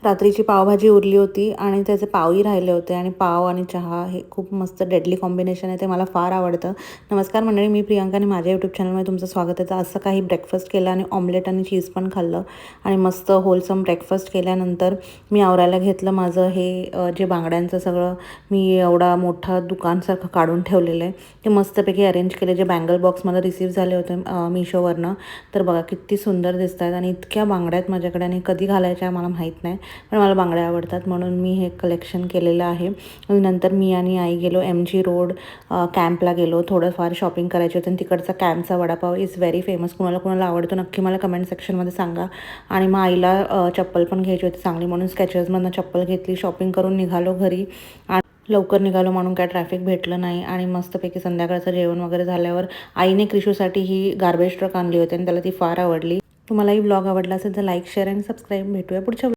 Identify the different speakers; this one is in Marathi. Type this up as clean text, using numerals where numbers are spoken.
Speaker 1: रात्रीची पावभाजी उरली होती आणि त्याचे पावही राहिले होते आणि पाव आणि चहा हे खूप मस्त डेडली कॉम्बिनेशन आहे, ते मला फार आवडतं. नमस्कार मंडळी, मी प्रियांका आणि माझ्या यूट्यूब चॅनलमध्ये तुमचं स्वागत आहे. तर असं काही ब्रेकफास्ट केलं आणि ऑमलेट आणि चीज पण खाल्लं आणि मस्त होलसम ब्रेकफास्ट केल्यानंतर मी आवरायला घेतलं माझं हे जे बांगड्यांचं सगळं मी एवढा मोठा दुकानसारखं काढून ठेवलेलं आहे ते मस्तपैकी अरेंज केले. जे बँगल बॉक्स मला रिसीव्ह झाले होते मिशोवरनं, तर बघा किती सुंदर दिसत आहेत आणि इतक्या बांगड्या आहेत माझ्याकडे आणि कधी घालायच्या मला माहीत नाही, पण मला बांगड्या आवडतात म्हणून मी हे कलेक्शन केलेलं आहे. आणि नंतर मी आणि आई गेलो MG रोड कॅम्पला गेलो. थोडंफार शॉपिंग करायची होती आणि तिकडचा कॅम्पचा वडापाव इज व्हेरी फेमस. कुणाला कुणाला आवडतो नक्की मला कमेंट सेक्शनमध्ये सांगा. आणि मग आईला चप्पल पण घ्यायची होती चांगली म्हणून स्केचर्समधनं चप्पल घेतली. शॉपिंग करून निघालो घरी. लवकर निघालो म्हणून काय ट्रॅफिक भेटलं नाही आणि मस्तपैकी संध्याकाळचं जेवण वगैरे झाल्यावर आईने क्रिशूसाठी ही गार्बेज ट्रक आणली होती आणि त्याला ती फार आवडली. तुम्हालाही ब्लॉग आवडला असेल तर लाईक, शेअर आणि सबस्क्राईब. भेटूया पुढच्या